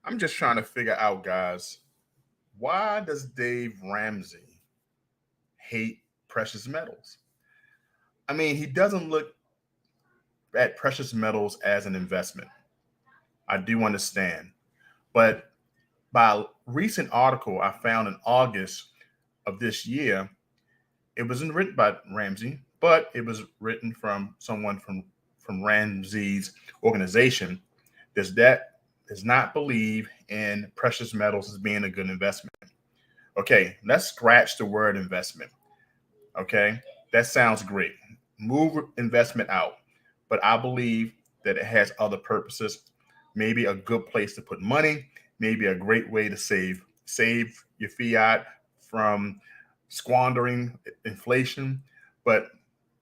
I'm just trying to figure out, guys, why does Dave Ramsey hate precious metals? I mean, he doesn't look at precious metals as an investment. I do understand. But by a recent article I found in August of this year, it wasn't written by Ramsey, but it was written from someone from Ramsey's organization. Does not believe in precious metals as being a good investment. Okay, let's scratch the word investment. Okay, that sounds great. Move investment out. But I believe that it has other purposes. Maybe a good place to put money, maybe a great way to save your fiat from squandering inflation. But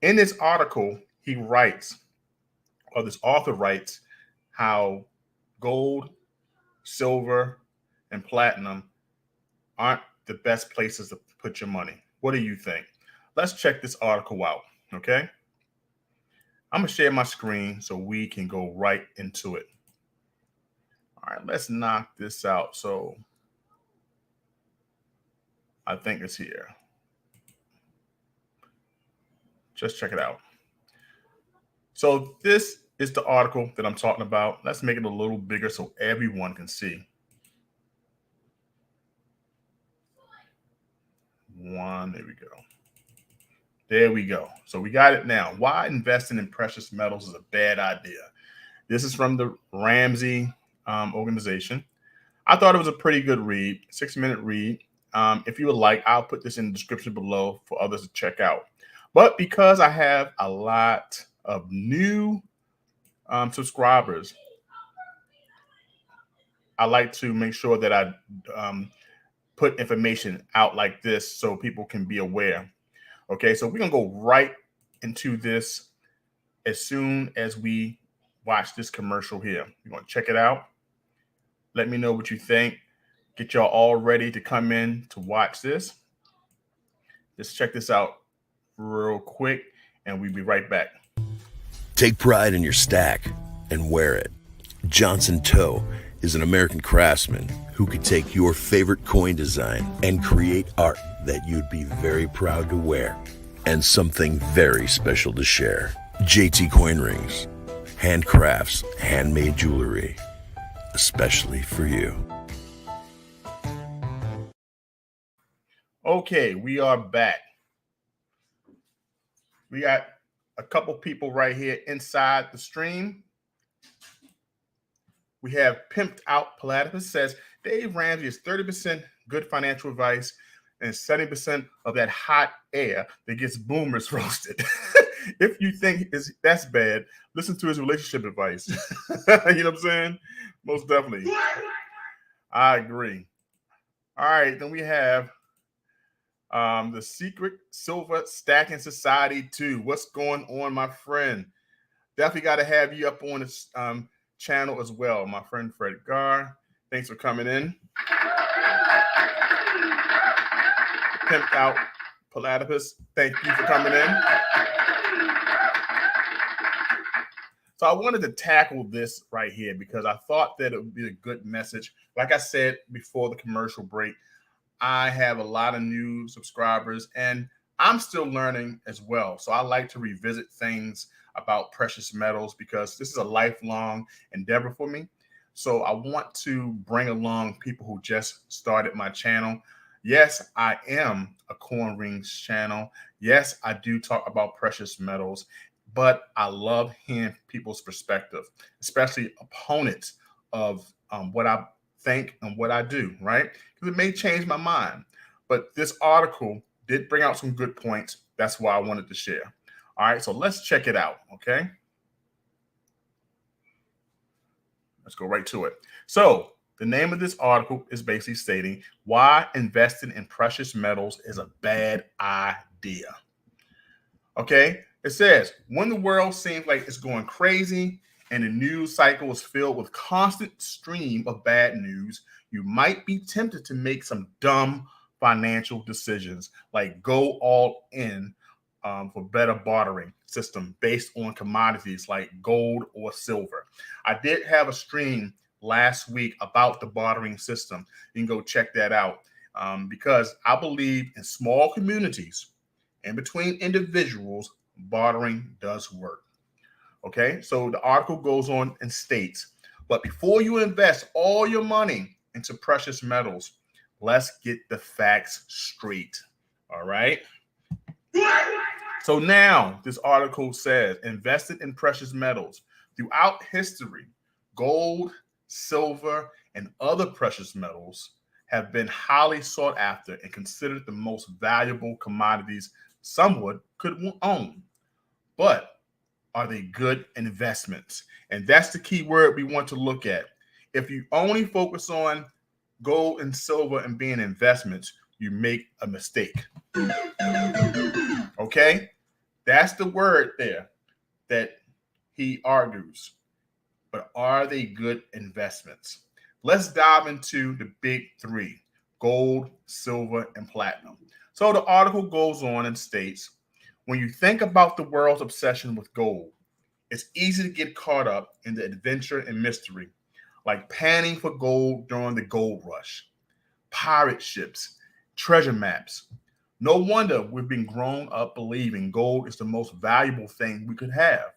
in this article, he writes, or this author writes, how gold, silver, and platinum aren't the best places to put your money. What do you think? Let's check this article out, okay? I'm gonna share my screen so we can go right into it. All right, let's knock this out. So I think it's here. Just check it out. So this is the article that I'm talking about. Let's make it a little bigger so everyone can see. There we go. There we go. So we got it now. Why investing in precious metals is a bad idea. This is from the Ramsey organization. I thought it was a pretty good read, 6-minute read. If you would like, I'll put this in the description below for others to check out. But because I have a lot of new subscribers, I like to make sure that I put information out like this so people can be aware. Okay, so we're going to go right into this as soon as we watch this commercial here. You're going to check it out. Let me know what you think. Get y'all all ready to come in to watch this. Just check this out real quick, and we'll be right back. Take pride in your stack and wear it. Johnson Toe is an American craftsman who could take your favorite coin design and create art that you'd be very proud to wear and something very special to share. JTCoinRings, handcrafts, handmade jewelry, especially for you. Okay, we are back. We got a couple people right here inside the stream. We have Pimped Out Platypus says, Dave Ramsey is 30% good financial advice and 70% of that hot air that gets boomers roasted. If you think that's bad, listen to his relationship advice. You know what I'm saying? Most definitely. I agree. All right, then we have the Secret Silver Stacking Society 2. What's going on, my friend? Definitely got to have you up on this channel as well, my friend Fred Gar. Thanks for coming in. Pimped Out Platypus, thank you for coming in. So I wanted to tackle this right here because I thought that it would be a good message. Like I said before the commercial break, I have a lot of new subscribers and I'm still learning as well. So I like to revisit things about precious metals because this is a lifelong endeavor for me. So I want to bring along people who just started my channel. Yes, I am a Coin Rings channel. Yes, I do talk about precious metals, but I love hearing people's perspective, especially opponents of what I think and what I do, right? Because it may change my mind. But this article did bring out some good points. That's why I wanted to share. All right, so let's check it out, okay? Let's go right to it. So the name of this article is basically stating why investing in precious metals is a bad idea. Okay, it says, when the world seems like it's going crazy and the news cycle is filled with constant stream of bad news, you might be tempted to make some dumb financial decisions, like go all in for better bartering system based on commodities like gold or silver. I did have a stream last week about the bartering system. You can go check that out because I believe in small communities and between individuals, bartering does work. Okay, so the article goes on and states, but before you invest all your money into precious metals, let's get the facts straight. All right. So now this article says invested in precious metals throughout history, gold, silver, and other precious metals have been highly sought after and considered the most valuable commodities someone could own. But are they good investments? And that's the key word we want to look at. If you only focus on gold and silver and being investments, you make a mistake. Okay? That's the word there that he argues. But are they good investments? Let's dive into the big three: gold, silver, and platinum. So the article goes on and states, when you think about the world's obsession with gold, it's easy to get caught up in the adventure and mystery, like panning for gold during the gold rush, pirate ships, treasure maps. No wonder we've been grown up believing gold is the most valuable thing we could have.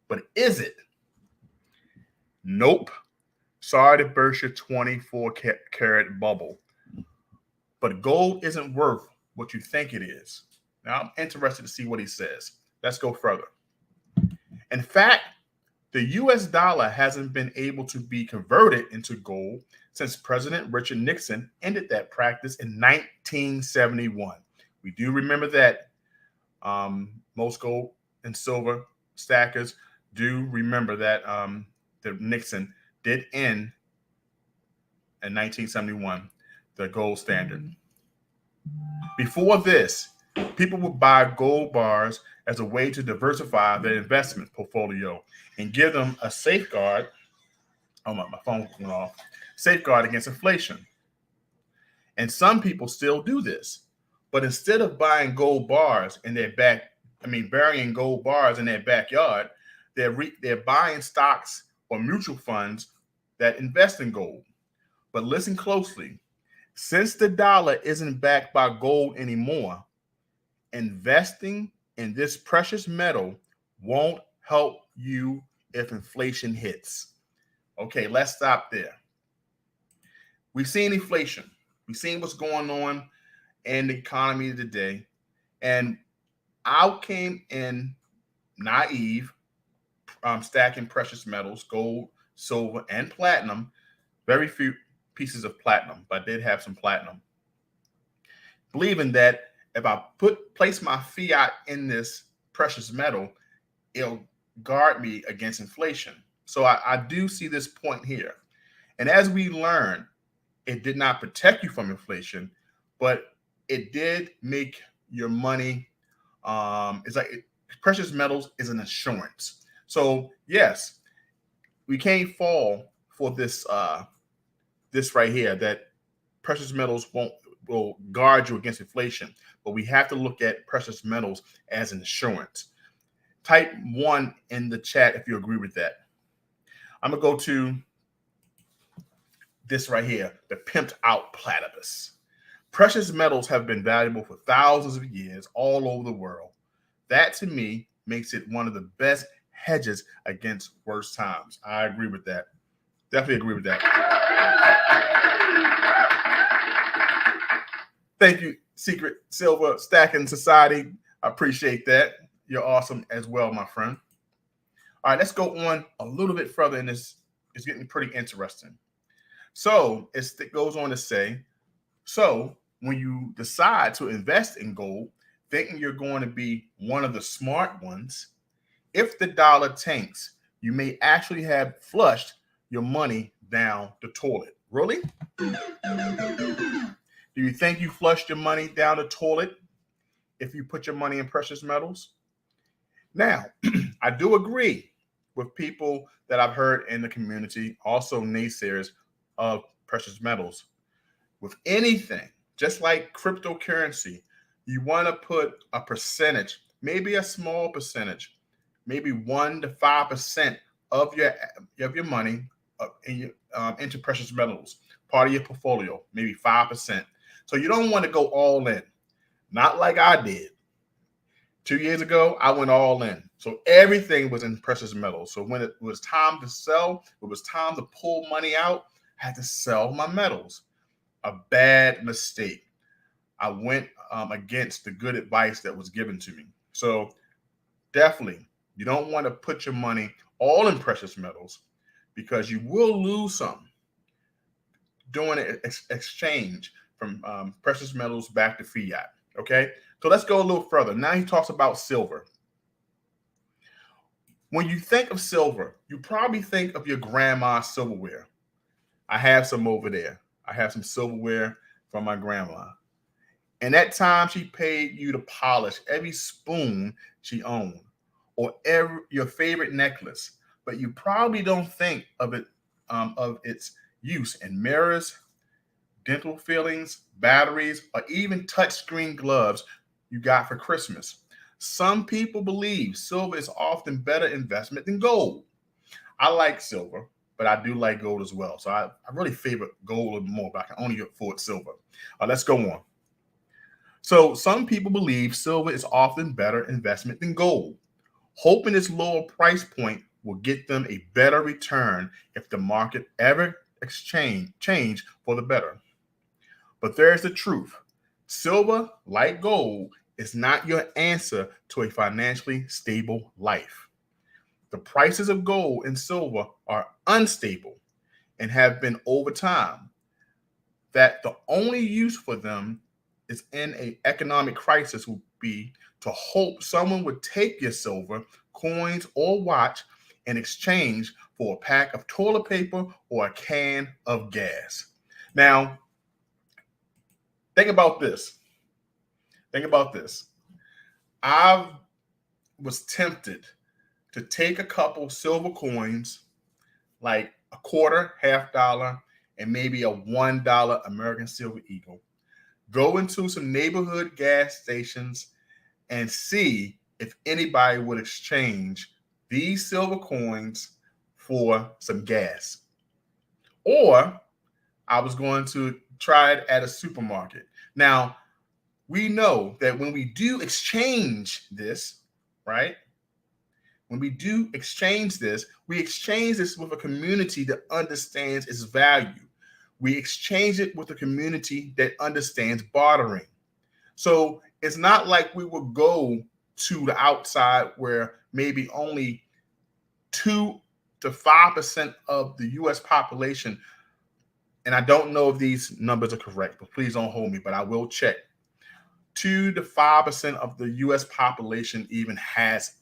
But is it? Nope. Sorry to burst your 24 karat bubble. But gold isn't worth what you think it is. Now, I'm interested to see what he says. Let's go further. In fact, the US dollar hasn't been able to be converted into gold since President Richard Nixon ended that practice in 1971. We do remember that. Most gold and silver stackers do remember that the Nixon did end in 1971 the gold standard. Before this, people would buy gold bars as a way to diversify their investment portfolio and give them a safeguard. Oh, my phone went off. Safeguard against inflation. And some people still do this. But instead of buying gold bars in their burying gold bars in their backyard, they're buying stocks or mutual funds that invest in gold. But listen closely. Since the dollar isn't backed by gold anymore, investing in this precious metal won't help you if inflation hits. Okay, let's stop there. We've seen inflation. We've seen what's going on in the economy today. And I came in naive, stacking precious metals, gold, silver, and platinum. Very few pieces of platinum, but I did have some platinum. Believing that if I place my fiat in this precious metal, it'll guard me against inflation. So I do see this point here. And as we learn, it did not protect you from inflation, but it did make your money. Precious metals is an insurance. So yes, we can't fall for this this right here, that precious metals will guard you against inflation, but we have to look at precious metals as insurance. Type 1 in the chat if you agree with that. I'm gonna go to this right here, the pimped out platypus. Precious metals have been valuable for thousands of years all over the world. That to me makes it one of the best hedges against worse times. I agree with that. Definitely agree with that. Thank you, Secret Silver Stacking Society. I appreciate that. You're awesome as well, my friend. All right, let's go on a little bit further in this. It's getting pretty interesting. So it goes on to say, so when you decide to invest in gold, thinking you're going to be one of the smart ones, if the dollar tanks, you may actually have flushed your money down the toilet. Really? Do you think you flushed your money down the toilet if you put your money in precious metals? Now, I do agree with people that I've heard in the community, also naysayers of precious metals. With anything, just like cryptocurrency, you want to put a percentage, maybe a small percentage, maybe 1 to 5% of your money, into precious metals, part of your portfolio, maybe 5%. So you don't want to go all in, not like I did. 2 years ago, I went all in. So everything was in precious metals. So when it was time to sell, it was time to pull money out, I had to sell my metals. A bad mistake. I went against the good advice that was given to me. So definitely, you don't want to put your money all in precious metals because you will lose some doing an exchange from precious metals back to fiat. Okay, so let's go a little further. Now he talks about silver. When you think of silver, you probably think of your grandma's silverware. I have some over there. I have some silverware from my grandma. And that time she paid you to polish every spoon she owned or your favorite necklace, but you probably don't think of its use in mirrors, dental fillings, batteries, or even touchscreen gloves you got for Christmas. Some people believe silver is often better investment than gold. I like silver, but I do like gold as well. So I really favor gold more, but I can only afford silver. Let's go on. So some people believe silver is often better investment than gold, hoping its lower price point will get them a better return if the market ever change for the better. But there's the truth. Silver, like gold, is not your answer to a financially stable life. The prices of gold and silver are unstable and have been over time. That the only use for them is in an economic crisis would be to hope someone would take your silver, coins, or watch in exchange for a pack of toilet paper or a can of gas. Now, think about this. Think about this. I was tempted to take a couple silver coins, like a quarter, half dollar, and maybe a $1 American Silver Eagle, go into some neighborhood gas stations and see if anybody would exchange these silver coins for some gas. Or I was going to try it at a supermarket. Now, we know that when we do exchange this, right? When we do exchange this, we exchange this with a community that understands its value. We exchange it with a community that understands bartering. So it's not like we would go to the outside where maybe only 2 to 5% of the US population, and I don't know if these numbers are correct, but please don't hold me, but I will check. 2 to 5% of the US population even has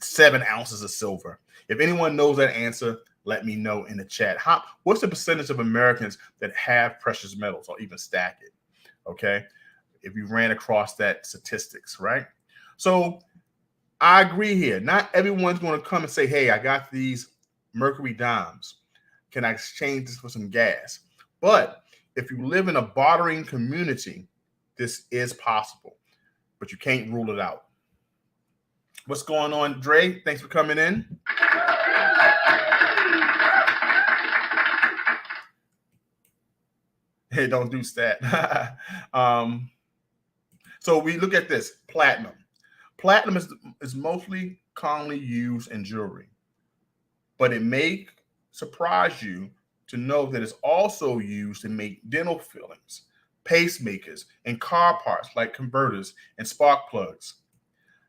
7 ounces of silver. If anyone knows that answer, let me know in the chat. What's the percentage of Americans that have precious metals or even stack it? Okay. If you ran across that statistics, right? So I agree here. Not everyone's going to come and say, hey, I got these mercury dimes. Can I exchange this for some gas? But if you live in a bartering community, this is possible, but you can't rule it out. What's going on, Dre? Thanks for coming in. Hey, don't do stat. So we look at this platinum. Platinum is mostly commonly used in jewelry, but it may surprise you to know that it's also used to make dental fillings, pacemakers, and car parts like converters and spark plugs.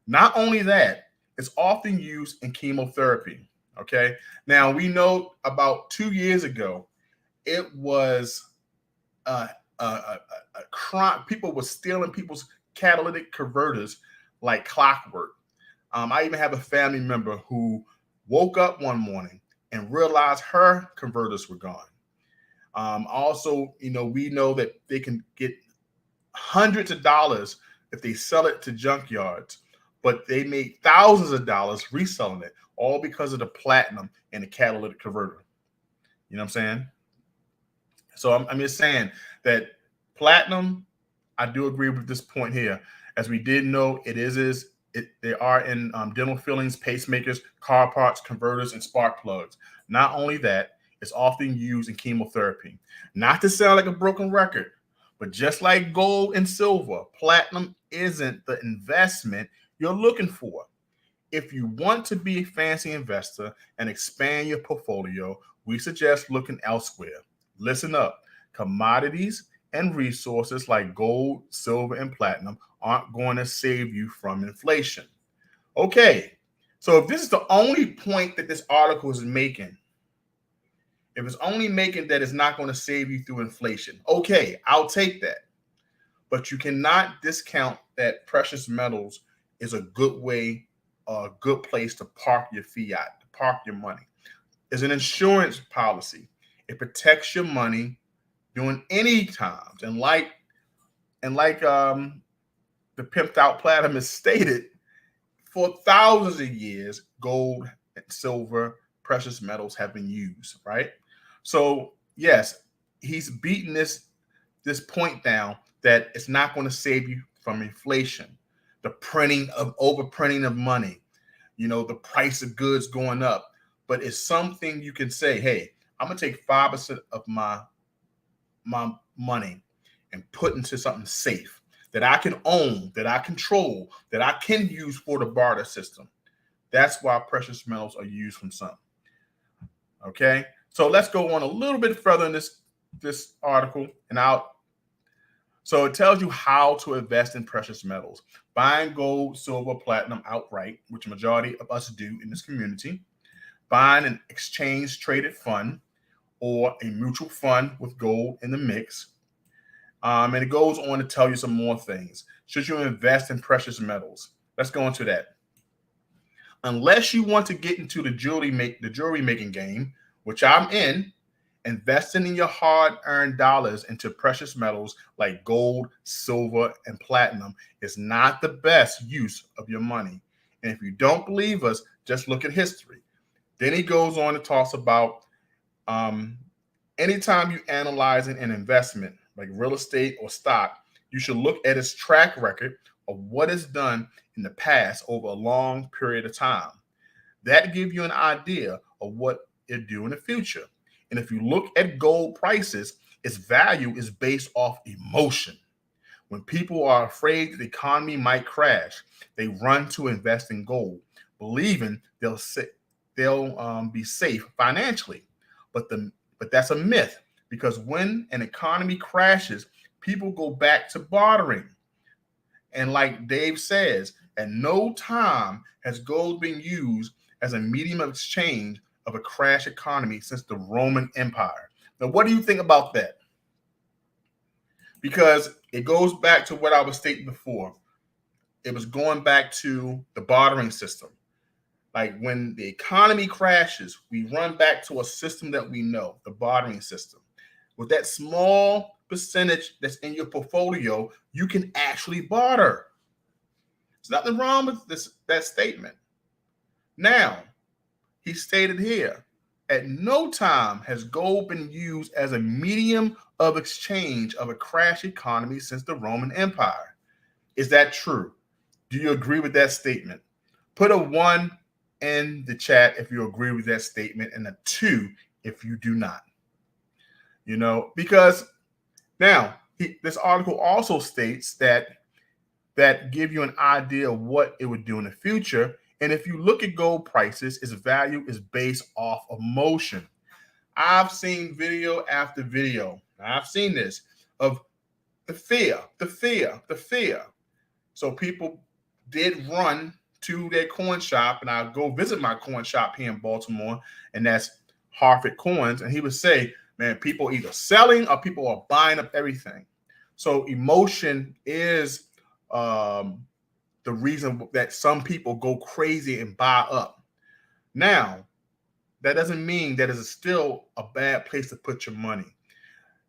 Not only that, it's often used in chemotherapy. Okay. Now we know about 2 years ago, it was a crime. People were stealing people's catalytic converters like clockwork. I even have a family member who woke up one morning and realized her converters were gone. Also, we know that they can get hundreds of dollars if they sell it to junkyards, but they made thousands of dollars reselling it, all because of the platinum and the catalytic converter. You know what I'm saying? So I'm just saying that platinum, I do agree with this point here. As we did know, they are in dental fillings, pacemakers, car parts, converters, and spark plugs. Not only that, is often used in chemotherapy. Not to sound like a broken record, but just like gold and silver, platinum isn't the investment you're looking for. If you want to be a fancy investor and expand your portfolio, we suggest looking elsewhere. Listen up. Commodities and resources like gold, silver, and platinum aren't going to save you from inflation. Okay, so if this is the only point that this article is making, if it's only making that it's not going to save you through inflation, okay, I'll take that. But you cannot discount that precious metals is a good way, a good place to park your fiat, to park your money. It's an insurance policy. It protects your money during any times. And like the pimped out platinum is stated, for thousands of years, gold and silver, precious metals have been used, right? So yes, he's beating this point down that it's not going to save you from inflation, the overprinting of money, the price of goods going up. But it's something you can say, hey, I'm gonna take 5% of my money and put into something safe that I can own, that I control, that I can use for the barter system. That's why precious metals are used from some. Okay, so let's go on a little bit further in this article, so it tells you how to invest in precious metals. Buying gold, silver, platinum outright, which a majority of us do in this community. Buying an exchange traded fund or a mutual fund with gold in the mix. And it goes on to tell you some more things. Should you invest in precious metals? Let's go into that. Unless you want to get into the jewelry making game, which I'm in, investing in your hard-earned dollars into precious metals like gold, silver, and platinum is not the best use of your money. And if you don't believe us, just look at history. Then he goes on to talk about anytime you analyzing an investment like real estate or stock, you should look at its track record of what it's done in the past over a long period of time. That gives you an idea of what it do in the future. And if you look at gold prices, its value is based off emotion. When people are afraid that the economy might crash, they run to invest in gold, believing they'll be safe financially. But that's a myth, because when an economy crashes, people go back to bartering. And like Dave says, at no time has gold been used as a medium of exchange of a crash economy since the Roman Empire. Now, what do you think about that? Because it goes back to what I was stating before. It was going back to the bartering system. Like when the economy crashes, we run back to a system that we know, the bartering system. With that small percentage that's in your portfolio, you can actually barter. There's nothing wrong with that statement. Now, he stated here, at no time has gold been used as a medium of exchange of a crash economy since the Roman Empire. Is that true? Do you agree with that statement? Put a 1 in the chat if you agree with that statement, and a 2 if you do not. Because now this article also states that give you an idea of what it would do in the future. And if you look at gold prices, its value is based off emotion. I've seen video after video. I've seen this of the fear. So people did run to their coin shop, and I'll go visit my coin shop here in Baltimore, and that's Harford Coins. And he would say, man, people are either selling or people are buying up everything. So emotion is the reason that some people go crazy and buy up. Now, that doesn't mean that it's still a bad place to put your money.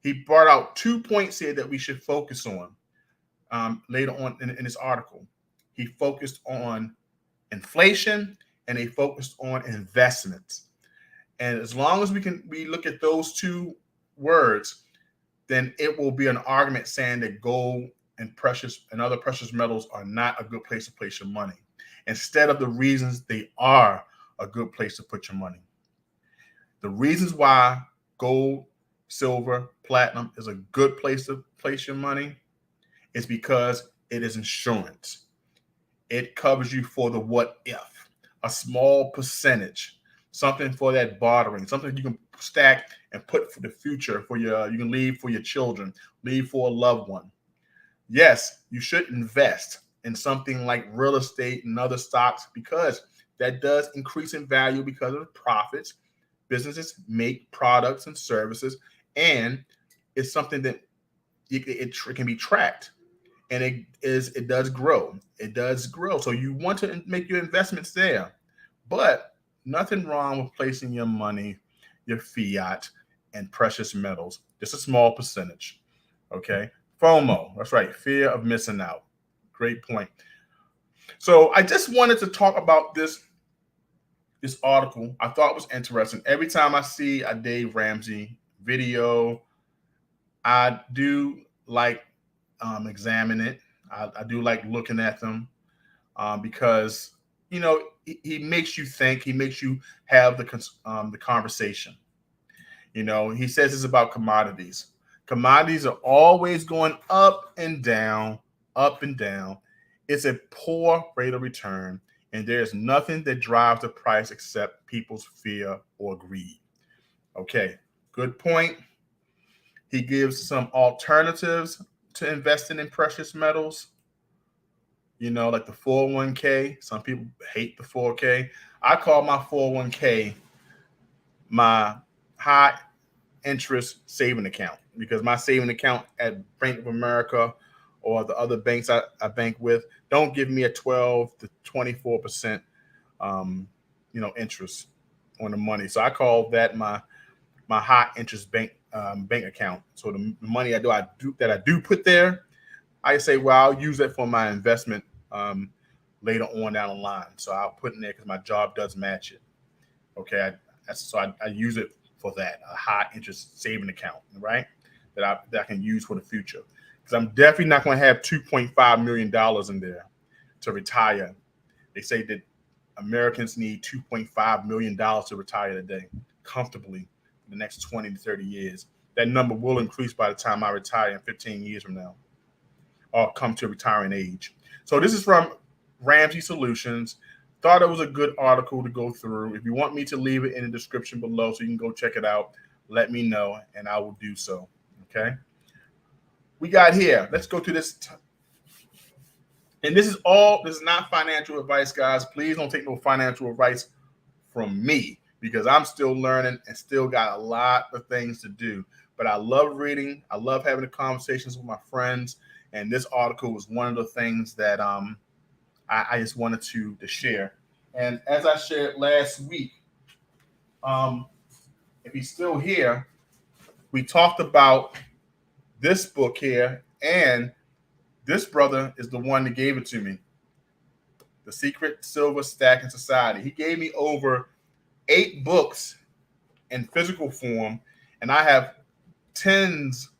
He brought out 2 points here that we should focus on later on in this article. He focused on inflation and he focused on investments. And as long as we look at those 2 words, then it will be an argument saying that gold and other precious metals are not a good place to place your money, instead of the reasons they are a good place to put your money. The reasons why gold, silver, platinum is a good place to place your money is because it is insurance. It covers you for the what if, a small percentage, something for that bartering, something you can stack and put for the future for you can leave for your children, leave for a loved one. Yes, you should invest in something like real estate and other stocks because that does increase in value because of the profits. Businesses make products and services, and it's something that it can be tracked, and it does grow. It does grow. So you want to make your investments there, but nothing wrong with placing your money, your fiat, and precious metals. Just a small percentage. Okay. FOMO. That's right. Fear of missing out. Great point. So I just wanted to talk about this article. I thought it was interesting. Every time I see a Dave Ramsey video, I do like examine it. I do like looking at them because he makes you think. He makes you have the conversation. He says it's about commodities. Commodities are always going up and down, up and down. It's a poor rate of return, and there's nothing that drives the price except people's fear or greed. Okay, good point. He gives some alternatives to investing in precious metals, like the 401k. Some people hate the 4K. I call my 401k my high interest saving account because my saving account at Bank of America or the other banks I bank with don't give me a 12 to 24% interest on the money. So I call that my high interest bank account. So the money I do put there, I say, well, I'll use it for my investment later on down the line. So I'll put in there because my job does match it. Okay, I use it for that, a high interest saving account, right? That I can use for the future. Because I'm definitely not going to have $2.5 million in there to retire. They say that Americans need $2.5 million to retire today comfortably in the next 20 to 30 years. That number will increase by the time I retire in 15 years from now or come to retiring age. So this is from Ramsey Solutions. Thought it was a good article to go through. If you want me to leave it in the description below so you can go check it out, let me know and I will do so. Okay. We got here. Let's go to this. And this is not financial advice, guys. Please don't take no financial advice from me because I'm still learning and still got a lot of things to do. But I love reading. I love having the conversations with my friends. And this article was one of the things that I just wanted to share. And as I shared last week, if he's still here, we talked about this book here, and this brother is the one that gave it to me. The Secret Silver Stacking Society. He gave me over 8 books in physical form, and I have tens,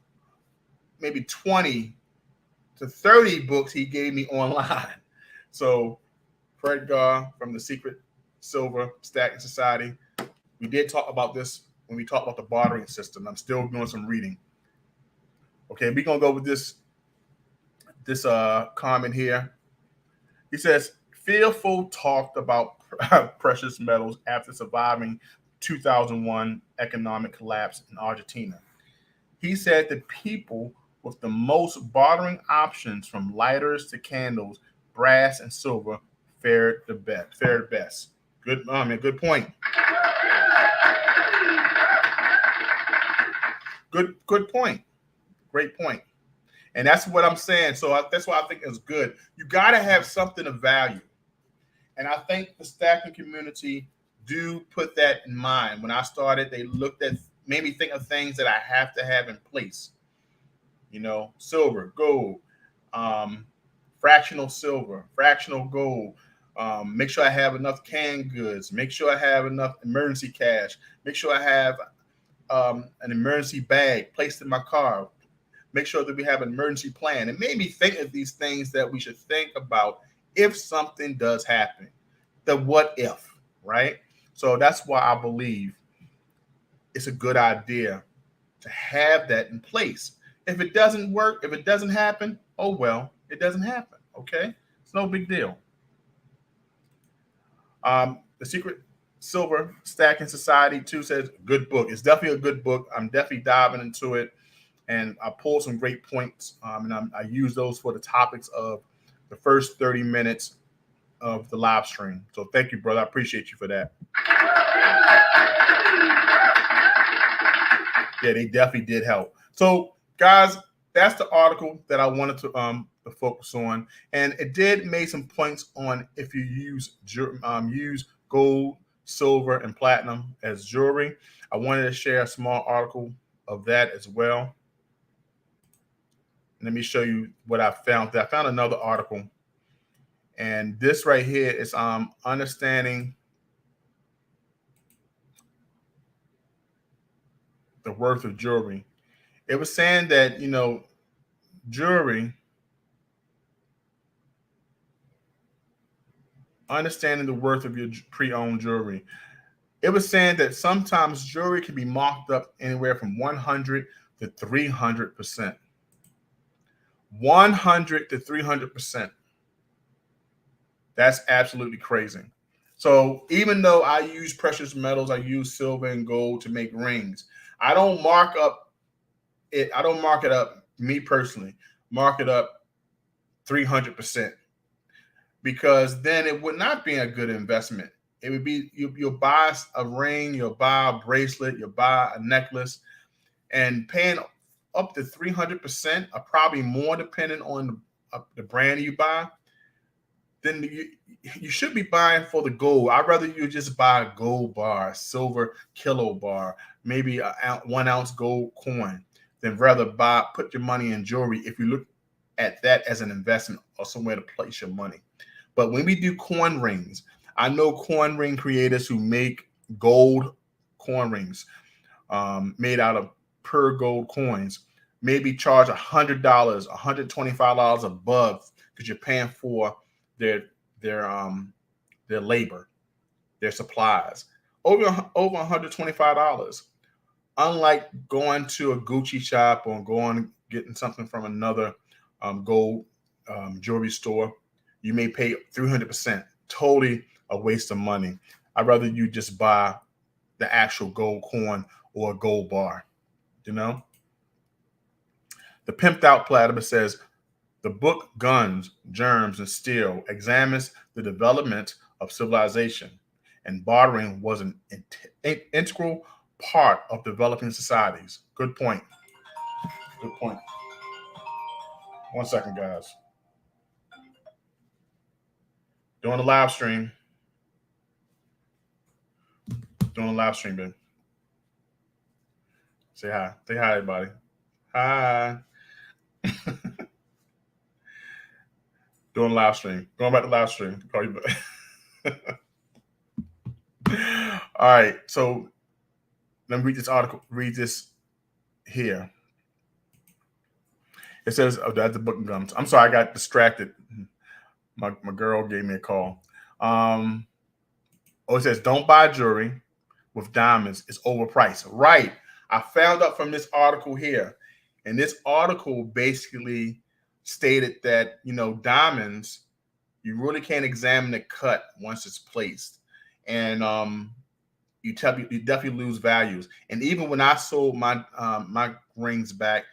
maybe 20 to 30 books he gave me online. So Fred Gar from the Secret Silver Stacking Society. We did talk about this when we talked about the bartering system. I'm still doing some reading. Okay, we're gonna go with this comment here. He says, fearful talked about precious metals after surviving 2001 economic collapse in Argentina. He said the people with the most bartering options from lighters to candles, brass and silver fared best. Good point. Good point. Great point. And that's what I'm saying. So that's why I think it's good. You got to have something of value. And I think the stacking community do put that in mind. When I started, they made me think of things that I have to have in place. Silver, gold, fractional silver, fractional gold. Make sure I have enough canned goods. Make sure I have enough emergency cash. Make sure I have an emergency bag placed in my car. Make sure that we have an emergency plan. It made me think of these things that we should think about if something does happen. The what if, right? So that's why I believe it's a good idea to have that in place. If it doesn't work, if it doesn't happen, oh well, it doesn't happen. Okay, it's no big deal. The Secret Silver Stacking Society 2 says good book. It's definitely a good book. I'm definitely diving into it, and I pulled some great points, and I use those for the topics of the first 30 minutes of the live stream. So thank you, brother. I appreciate you for that. Yeah, they definitely did help. So, guys, that's the article that I wanted to focus on, and it did make some points on if you use gold, silver, and platinum as jewelry. I wanted to share a small article of that as well. Let me show you what I found. I found another article, and this right here is understanding the worth of jewelry. It was saying that, jewelry, understanding the worth of your pre-owned jewelry. It was saying that sometimes jewelry can be marked up anywhere from 100 to 300%. 100 to 300%. That's absolutely crazy. So even though I use precious metals, I use silver and gold to make rings. I don't mark it up, me personally, mark it up 300%, because then it would not be a good investment. It would be you'll buy a ring, you'll buy a bracelet, you'll buy a necklace, and paying up to 300%, or probably more depending on the brand you buy. Then you should be buying for the gold. I'd rather you just buy a gold bar, silver kilo bar, maybe a 1 ounce gold coin, than rather put your money in jewelry if you look at that as an investment or somewhere to place your money. But when we do coin rings, I know coin ring creators who make gold coin rings made out of pure gold coins, maybe charge $100, $125 above, because you're paying for their labor, their supplies, over $125. Unlike going to a Gucci shop or getting something from another gold jewelry store, you may pay 300%. Totally a waste of money. I'd rather you just buy the actual gold coin or a gold bar. The Pimped Out Platypus says, the book Guns, Germs, and Steel examines the development of civilization, and bartering was an integral part of developing societies. Good point. Good point. 1 second, guys. Doing a live stream. Doing a live stream, baby. Say hi. Say hi, everybody. Hi. Doing a live stream. Going back to live stream. Call you back. All right. So let me read this article. Read this here. It says, oh, that's the book and gums. I'm sorry, I got distracted. My girl gave me a call. It says, don't buy jewelry with diamonds. It's overpriced. Right. I found out from this article here. And this article basically stated that, diamonds, you really can't examine the cut once it's placed. And you definitely lose values. And even when I sold my rings back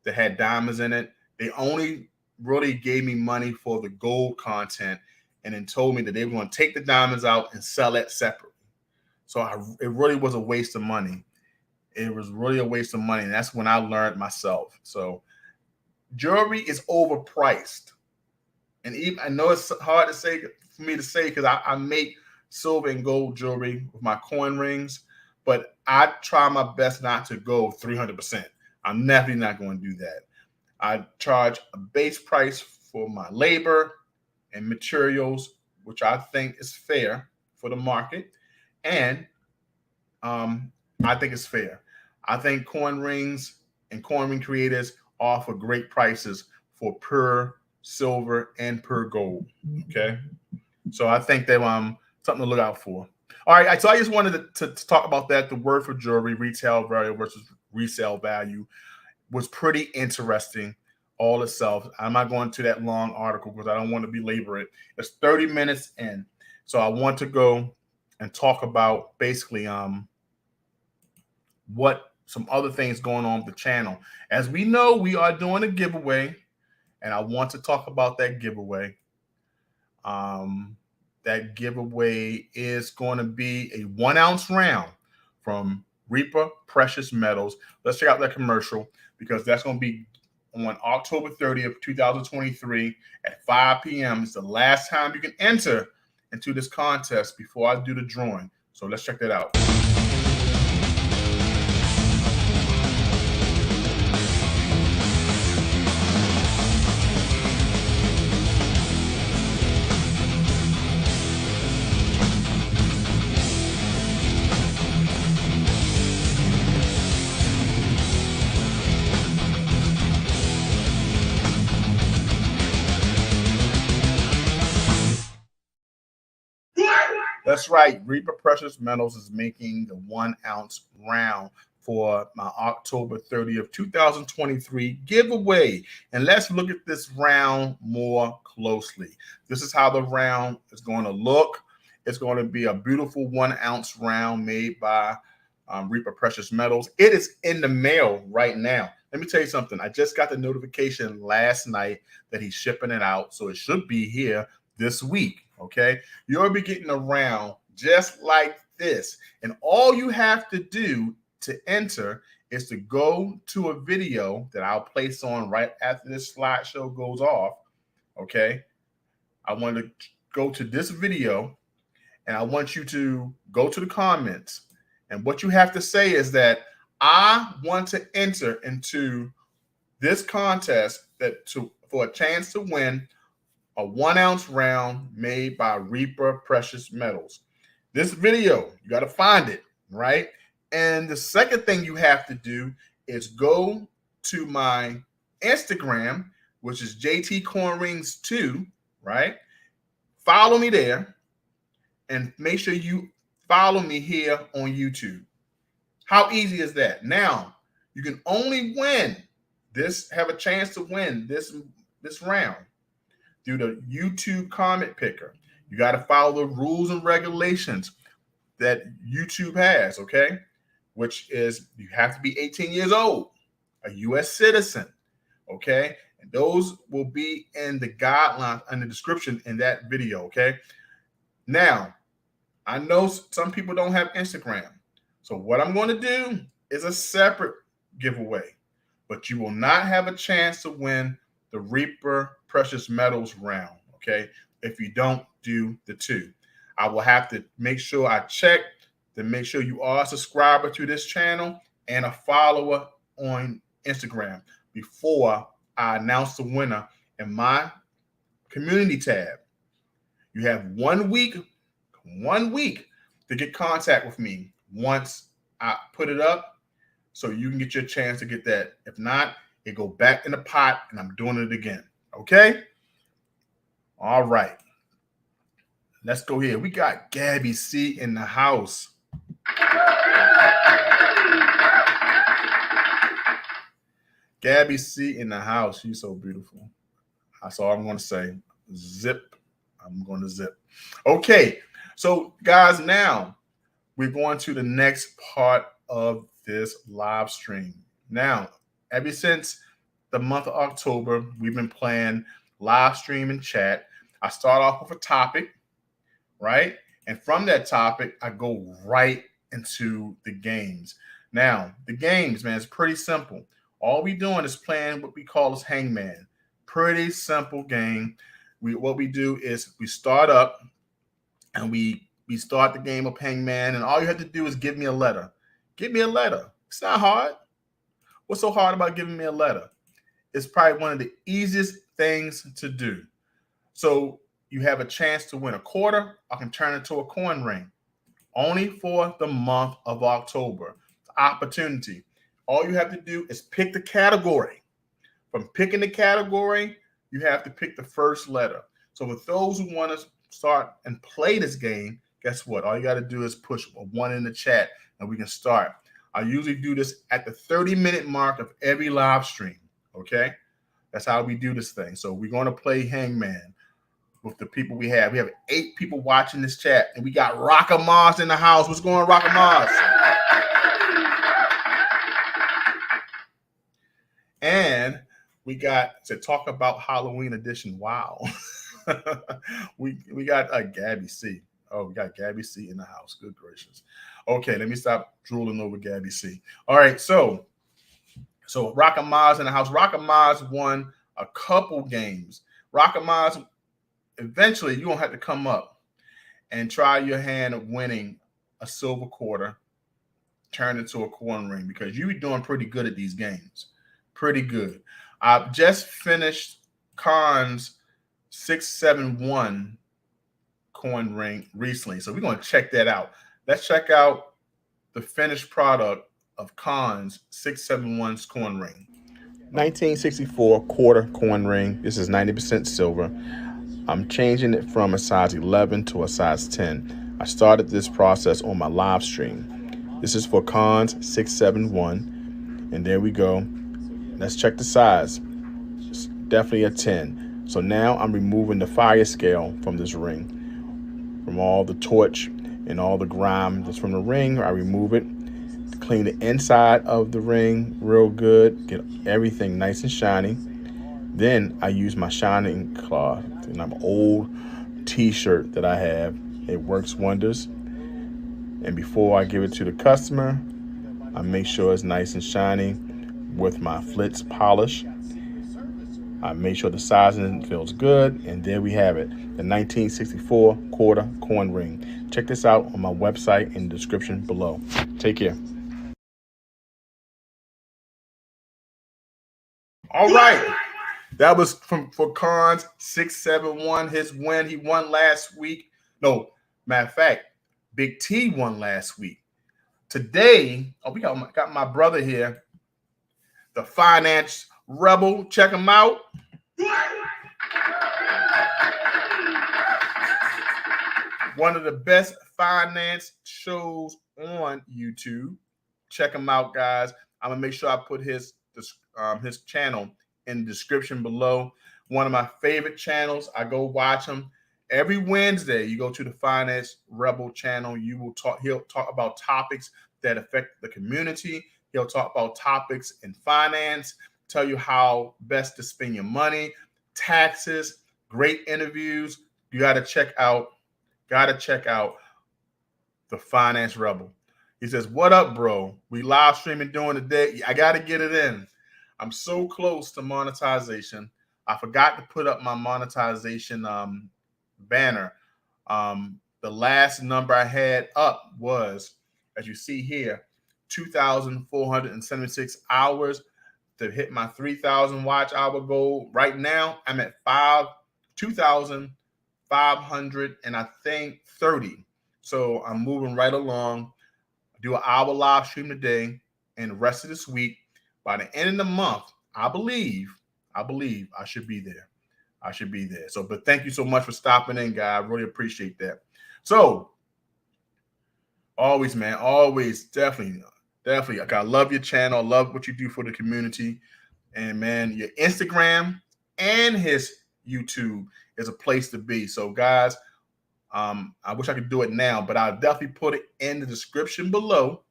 that had diamonds in it, they only really gave me money for the gold content, and then told me that they were going to take the diamonds out and sell it separately. So it really was a waste of money. It was really a waste of money. And that's when I learned myself. So jewelry is overpriced. And even, I know it's hard to say for me to say, because I make silver and gold jewelry with my coin rings, but I try my best not to go 300%. I'm definitely not going to do that. I charge a base price for my labor and materials, which I think is fair for the market. And I think it's fair. I think coin rings and coin ring creators offer great prices for pure silver and pure gold. Okay. So I think that something to look out for. All right, so I just wanted to talk about that. The word for jewelry, retail value versus resale value, was pretty interesting all itself. I'm not going to that long article because I don't want to belabor it. It's 30 minutes in. So I want to go and talk about basically what some other things going on with the channel. As we know, we are doing a giveaway, and I want to talk about that giveaway. That giveaway is going to be a 1 ounce round from Reaper Precious Metals. Let's check out that commercial because that's going to be on October 30th, 2023 at 5 p.m. It's the last time you can enter into this contest before I do the drawing. So let's check that out. That's right. Reaper Precious Metals is making the 1 ounce round for my October 30th, 2023 giveaway. And let's look at this round more closely. This is how the round is going to look. It's going to be a beautiful 1 ounce round made by Reaper Precious Metals. It is in the mail right now. Let me tell you something. I just got the notification last night that he's shipping it out. So it should be here this week. Okay, you'll be getting a round just like this. And all you have to do to enter is to go to a video that I'll place on right after this slideshow goes off. Okay, I want to go to this video and I want you to go to the comments. And what you have to say is that I want to enter into this contest for a chance to win a 1 ounce round made by Reaper Precious Metals. This video, you got to find it, right? And the second thing you have to do is go to my Instagram, which is JTCoinRings 2, right? Follow me there and make sure you follow me here on YouTube. How easy is that? Now, you can only win this, have a chance to win this round through the YouTube comment picker. You got to follow the rules and regulations that YouTube has, okay? Which is you have to be 18 years old, a U.S. citizen, okay? And those will be in the guidelines and the description in that video, okay? Now, I know some people don't have Instagram. So what I'm going to do is a separate giveaway, but you will not have a chance to win the Reaper Precious Metals round, okay, if you don't do the two. I will have to make sure I check to make sure you are a subscriber to this channel and a follower on Instagram before I announce the winner in my community tab. You have 1 week to get contact with me once I put it up so you can get your chance to get that. If not, it go back in the pot and I'm doing it again. Okay? All right. Let's go here. We got Gabby C in the house. Gabby C in the house. She's so beautiful. That's all I'm going to say. Zip. I'm going to zip. Okay. So, guys, now we're going to the next part of this live stream. Now, ever since the month of October, we've been playing live stream and chat. I start off with a topic, right? And from that topic, I go right into the games. Now, the games, man, it's pretty simple. All we doing is playing what we call as Hangman. Pretty simple game. What we do is we start up and we start the game of Hangman, and all you have to do is give me a letter. Give me a letter. It's not hard. What's so hard about giving me a letter? It's probably one of the easiest things to do. So you have a chance to win a quarter. I can turn it to a coin ring. Only for the month of October. It's an opportunity. All you have to do is pick the category. From picking the category, you have to pick the first letter. So for those who want to start and play this game, guess what? All you got to do is push a 1 in the chat and we can start. I usually do this at the 30-minute mark of every live stream. Okay, that's how we do this thing. So we're going to play Hangman with the people we have. We have 8 people watching this chat, and we got Rocker Mars in the house. What's going on, Rocker Mars? And we got to talk about Halloween edition. Wow. we got Gabby C. Oh, we got Gabby C in the house. Good gracious. Okay, let me stop drooling over Gabby C. All right, so Rocker Mars in the house. Rocker Mars won a couple games. Rocker Mars, eventually you're gonna have to come up and try your hand of winning a silver quarter, turn into a coin ring, because you're doing pretty good at these games. Pretty good. I've just finished Khan's 671 coin ring recently, so we're going to check that out. Let's check out the finished product of Khan's 671's coin ring. 1964 quarter coin ring. This is 90% silver. I'm changing it from a size 11 to a size 10. I started this process on my live stream. This is for Khan's 671, and there we go. Let's check the size. It's definitely a 10. So now I'm removing the fire scale from this ring. From all the torch and all the grime that's from the ring, I remove it. Clean the inside of the ring real good. Get everything nice and shiny. Then I use my shining cloth. And I'm an old t-shirt that I have. It works wonders. And before I give it to the customer, I make sure it's nice and shiny with my Flitz polish. I make sure the sizing feels good, and there we have it, the 1964 quarter coin ring. Check this out on my website in the description below. Take care. All right, that was for Khan's 671, his win. He won last week. No, matter of fact, Big T won last week. Today, we got my brother here, the Finance Rebel. Check him out. One of the best finance shows on YouTube. Check him out, guys. I'm gonna make sure I put his channel in the description below. One of my favorite channels. I go watch him every Wednesday. You go to the Finance Rebel channel. He'll talk about topics that affect the community. He'll talk about topics in finance, tell you how best to spend your money, taxes, great interviews. You got to check out the Finance Rebel. He says, "What up, bro? We live streaming during the day. I got to get it in. I'm so close to monetization. I forgot to put up my monetization banner. The last number I had up was, as you see here, 2,476 hours to hit my 3,000 watch hour goal. Right now, I'm at 2,500 and I think 30. So I'm moving right along. I do an hour live stream today, and the rest of this week, by the end of the month, I believe I should be there. I should be there. So, but thank you so much for stopping in, guys. I really appreciate that. So, always, man, always, definitely. Like, I love your channel. I love what you do for the community. And, man, your Instagram and his YouTube is a place to be. So, guys, I wish I could do it now, but I'll definitely put it in the description below.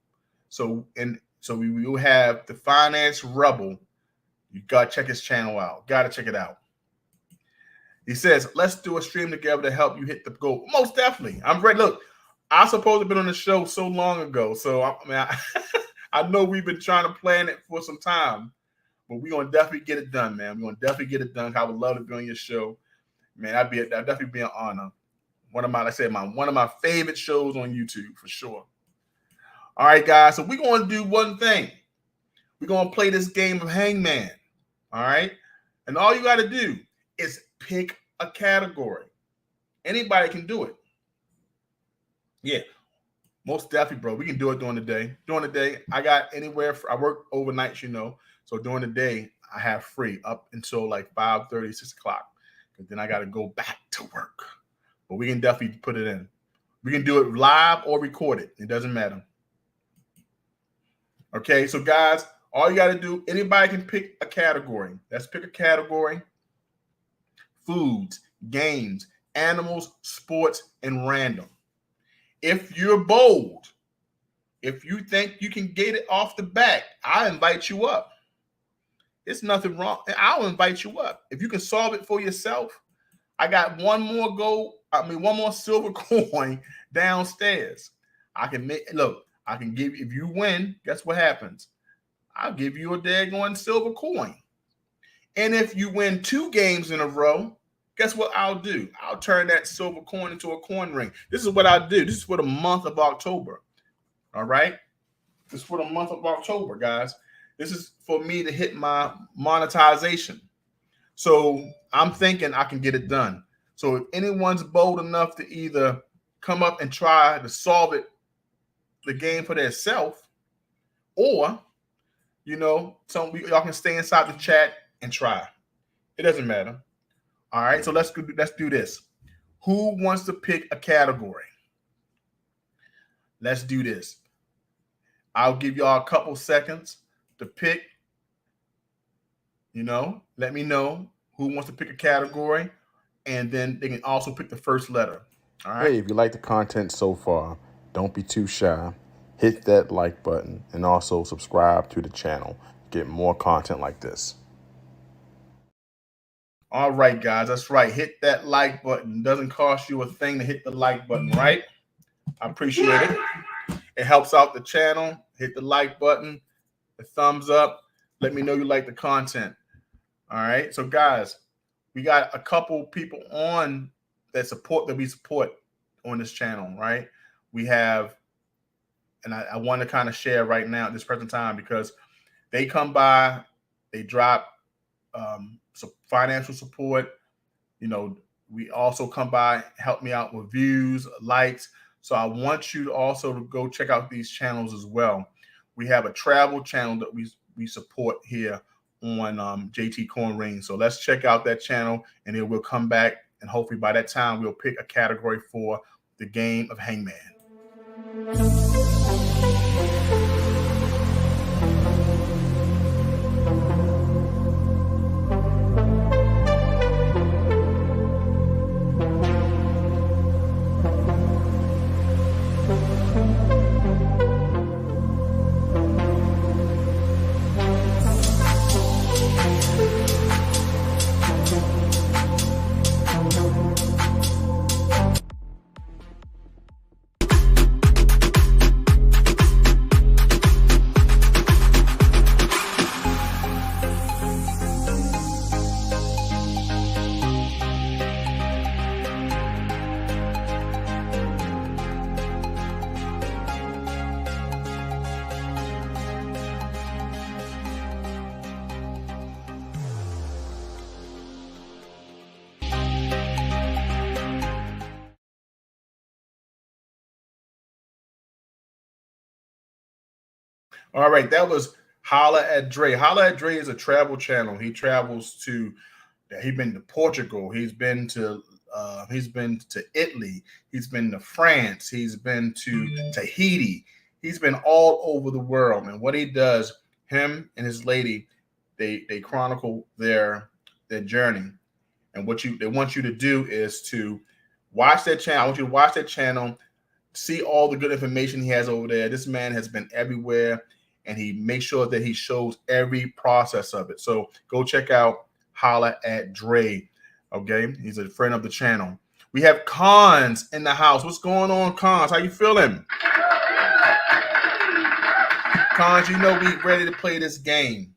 So we will have the Finance Rebel. You got to check his channel out. Got to check it out. He says, let's do a stream together to help you hit the goal. Most definitely. I'm ready. Look, I supposed to have been on the show so long ago. So, I know we've been trying to plan it for some time, but we're going to definitely get it done, man. We're going to definitely get it done. I would love to be on your show. Man, that'd definitely be an honor. One of my favorite shows on YouTube for sure. All right, guys. So we're going to do one thing. We're going to play this game of Hangman. All right. And all you got to do is pick a category. Anybody can do it. Yeah, most definitely, bro. We can do it during the day. During the day, I got anywhere. I work overnight, So during the day, I have free up until like 5:30, 6 o'clock. And then I got to go back to work. But we can definitely put it in. We can do it live or record it. It doesn't matter. Okay, so guys, all you got to do, anybody can pick a category. Let's pick a category. Foods, games, animals, sports, and random. If you're bold, if you think you can get it off the bat, I invite you up. It's nothing wrong. I'll invite you up. If you can solve it for yourself, I got one more silver coin downstairs. I can give you, if you win, guess what happens? I'll give you a daggone silver coin. And if you win 2 games in a row, guess what I'll do? I'll turn that silver coin into a coin ring. This is what I do. This is for the month of October. All right? This is for the month of October, guys. This is for me to hit my monetization. So I'm thinking I can get it done. So if anyone's bold enough to either come up and try to solve the game for themselves, or, y'all can stay inside the chat and try. It doesn't matter. All right, so let's do this. Who wants to pick a category? Let's do this. I'll give y'all a couple seconds to pick. Let me know who wants to pick a category, and then they can also pick the first letter. All right. Hey, if you like the content so far, don't be too shy. Hit that like button and also subscribe to the channel. Get more content like this. All right, guys, that's right. Hit that like button. Doesn't cost you a thing to hit the like button, right? I appreciate it. It helps out the channel. Hit the like button, the thumbs up. Let me know you like the content. All right. So, guys, we got a couple people on that we support on this channel, right? We have, and I want to kind of share right now at this present time, because they come by, they drop financial support. We also come by, help me out with views, likes. So I want you to also go check out these channels as well. We have a travel channel that we support here on JTCoinRings. So let's check out that channel, and then we'll come back, and hopefully by that time we'll pick a category for the game of Hangman. All right, that was Holla at Dre. Holla at Dre is a travel channel. He travels he's been to Portugal. He's been to Italy. He's been to France. He's been to Tahiti. He's been all over the world. And what he does, him and his lady, they chronicle their journey. And what they want you to do is to watch that channel. I want you to watch that channel, see all the good information he has over there. This man has been everywhere, and he makes sure that he shows every process of it. So go check out Holla at Dre. Okay, he's a friend of the channel. We have Cons in the house. What's going on, Cons? How you feeling? Cons, we ready to play this game.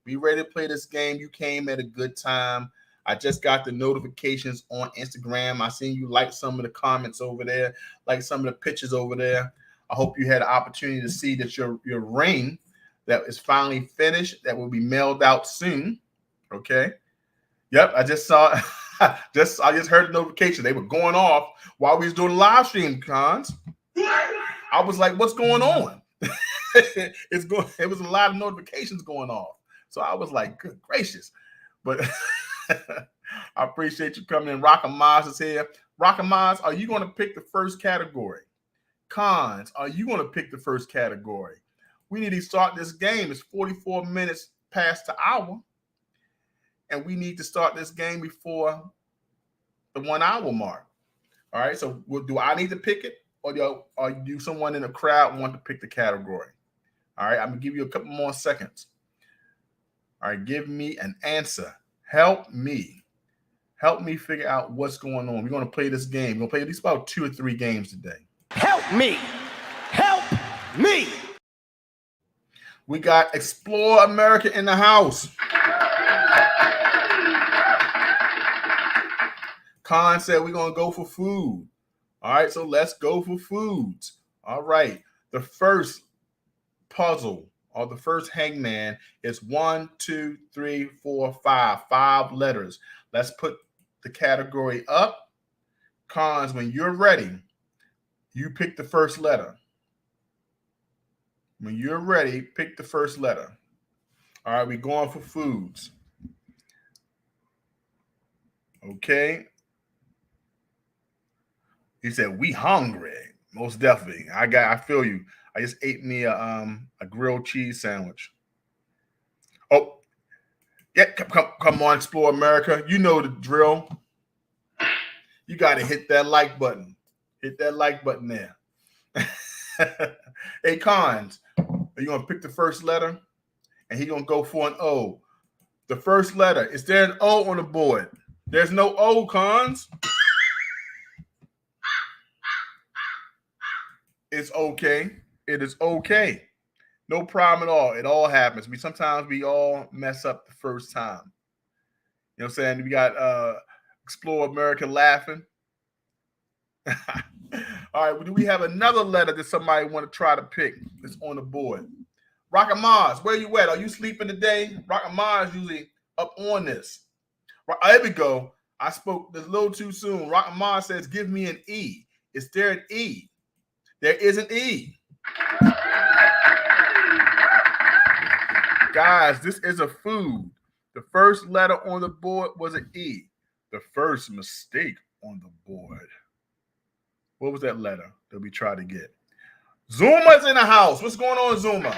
We ready to play this game. You came at a good time. I just got the notifications on Instagram. I seen you like some of the comments over there, like some of the pictures over there. I hope you had the opportunity to see that your ring that is finally finished, that will be mailed out soon. Okay. Yep, I just saw. I just heard the notification. They were going off while we was doing live stream, Cons. I was like, "What's going on?" It was a lot of notifications going off. So I was like, "Good gracious!" But I appreciate you coming in. Rock and Mars is here. Rockamaz, are you going to pick the first category? Cons, are you going to pick the first category? We need to start this game. It's 44 minutes past the hour, and we need to start this game before the 1 hour mark. All right, so do I need to pick it, or do someone in the crowd want to pick the category? All right, I'm going to give you a couple more seconds. All right, give me an answer. Help me. Help me figure out what's going on. We're going to play this game. We're going to play at least about 2 or 3 games today. Help me. Help me. We got Explore America in the house. Khan said we're going to go for food. All right, so let's go for foods. All right, the first puzzle or the first hangman is 1, 2, 3, 4, 5. 5 letters. Let's put the category up. Cons, when you're ready, you pick the first letter. When you're ready, pick the first letter. All right, we're going for foods. Okay. He said, we hungry. Most definitely. I feel you. I just ate me a grilled cheese sandwich. Oh, yeah, come on, Explore America. You know the drill. You got to hit that like button. Hit that like button there. Hey, Cons, are you going to pick the first letter? And he's going to go for an O. The first letter. Is there an O on the board? There's no O, Cons. It's okay. It is okay. No problem at all. It all happens. Sometimes we all mess up the first time. You know what I'm saying? We got Explore America laughing. All right. Do we have another letter that somebody want to try to pick that's on the board? Rockamaz, where you at? Are you sleeping today? Rockamaz usually up on this. There we go. I spoke this a little too soon. Rockamaz says, give me an E. Is there an E? There is an E. Guys, this is a food. The first letter on the board was an E. The first mistake on the board. What was that letter that we tried to get? Zuma's in the house. What's going on, Zuma?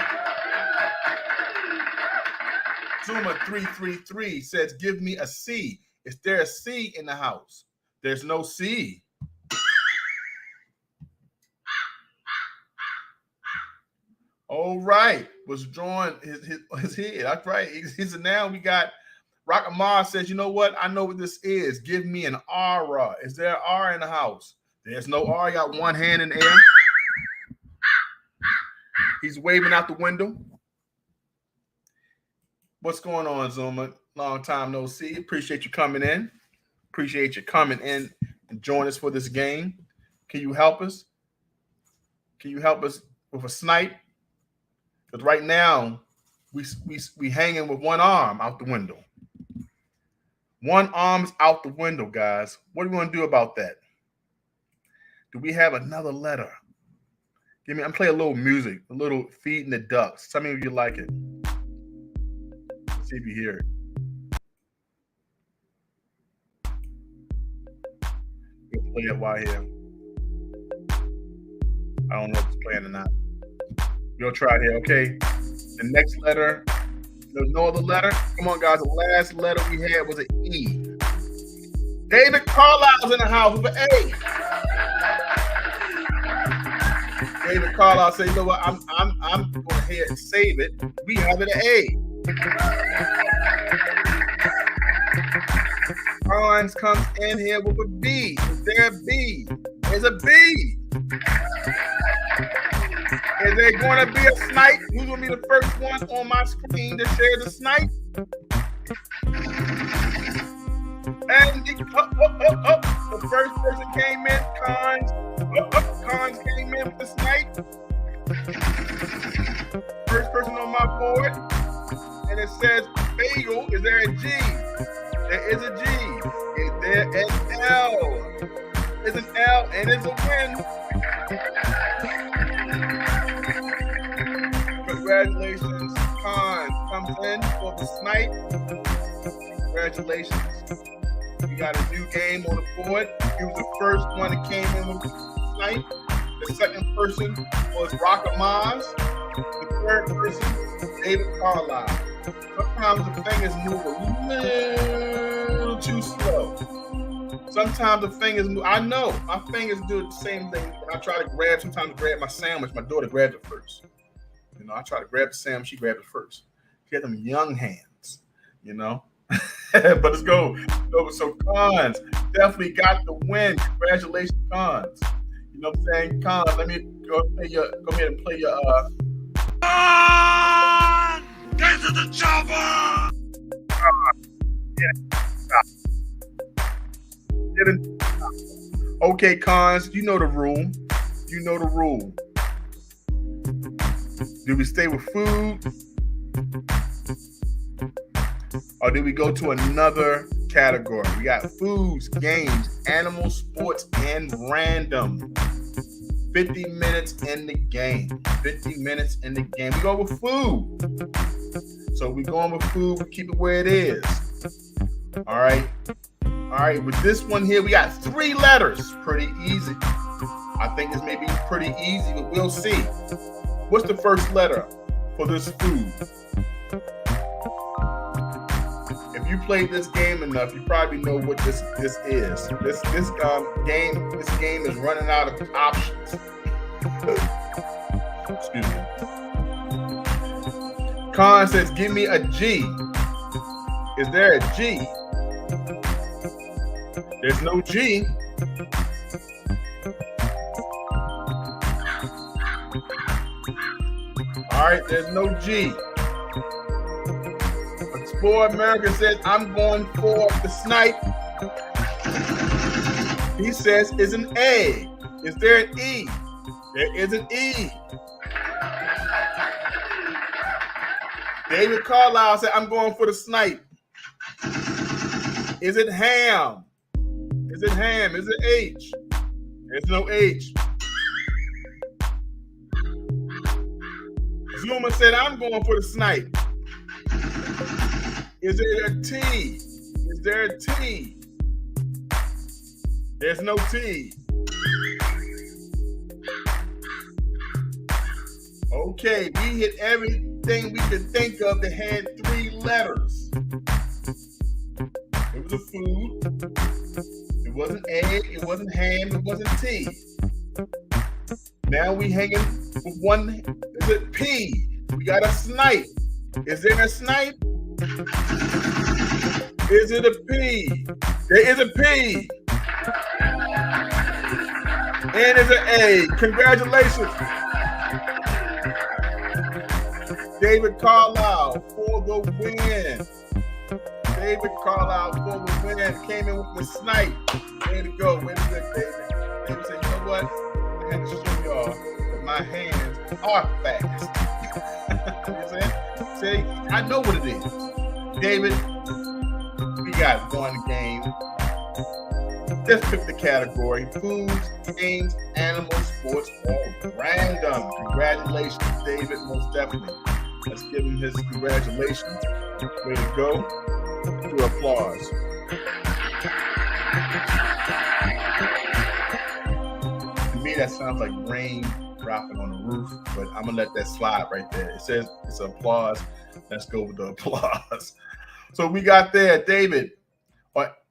Zuma 333 says, give me a C. Is there a C in the house? There's no C. All right. Was drawing his head. That's right. He's now we got Rockamar says, you know what? I know what this is. Give me an R. Is there an R in the house? There's no R. You got one hand in the air. He's waving out the window. What's going on, Zuma? Long time no see. Appreciate you coming in. Appreciate you coming in and join us for this game. Can you help us? Can you help us with a snipe? Because right now, we hanging with one arm out the window. One arm's out the window, guys. What are we going to do about that? Do we have another letter? I'm play a little music, a little feeding the ducks. Tell me if you like it. Let's see if you hear it. We'll play it while here. I don't know if it's playing or not. We'll try it here, okay? The next letter, there's no other letter. Come on, guys. The last letter we had was an E. David Carlisle's in the house with an A. David Carlisle said, you know what? I'm going ahead and save it. We have it an A. Hans comes in here with a B. Is there a B? There's a B. Is there going to be a snipe? Who's going to be the first one on my screen to share the snipe? And the first person came in, Cons. Cons came in with the snipe. First person on my board. And it says bagel. Is there a G? There is a G. Is there an L? It's an L and it's a win. Congratulations, Khan comes in for the snipe. Congratulations. We got a new game on the board. He was the first one that came in with the snipe. The second person was Rockamaz. The third person, David Carlisle. Sometimes the fingers move a little too slow. Sometimes the fingers move. I know my fingers do the same thing. When I try to grab, sometimes I grab my sandwich. My daughter grabs it first. You know, I try to grab the sandwich. She grabs it first. She has them young hands. You know. But let's go. So Cons definitely got the win. Congratulations, Cons. You know what I'm saying? Cons, let me go ahead and play your Get to the chopper! Okay, Cons, you know the rule. You know the rule. Do we stay with food? Or do we go to another category? We got foods, games, animals, sports, and random. 50 minutes in the game. 50 minutes in the game. We go with food. So we going with food. We keep it where it is. All right. All right. With this one here, we got 3 letters. Pretty easy. I think this may be pretty easy, but we'll see. What's the first letter for this food? If you played this game enough, you probably know what this is. This game is running out of options. Excuse me. Con says, give me a G. Is there a G? There's no G. All right, there's no G. Explore America says, I'm going for the snipe. He says, it's an A. Is there an E? There is an E. David Carlisle said, I'm going for the snipe. Is it ham? Is it ham? Is it H? There's no H. Zuma said, I'm going for the snipe. Is there a T? Is there a T? There's no T. Okay, we hit everything we could think of that had 3 letters. It was a food. It wasn't egg. It wasn't ham. It wasn't T. Now we hanging with one. Is it P? We got a snipe. Is there a snipe? Is it a P? There is a P. And it's an A. Congratulations. David Carlisle for the win. David Carlisle for the win. Came in with the snipe. Way to go. Way to go, David. David said, you know what? I had to show y'all that my hands are fast. You know what I'm saying? See, I know what it is. David, we got one game. Just pick the category. Foods, games, animals, sports, or random. Congratulations, David, most definitely. Let's give him his congratulations. Way to go. To applause. To me, that sounds like rain dropping on the roof, but I'm gonna let that slide right there. It says it's applause. Let's go with the applause. So we got there, David. What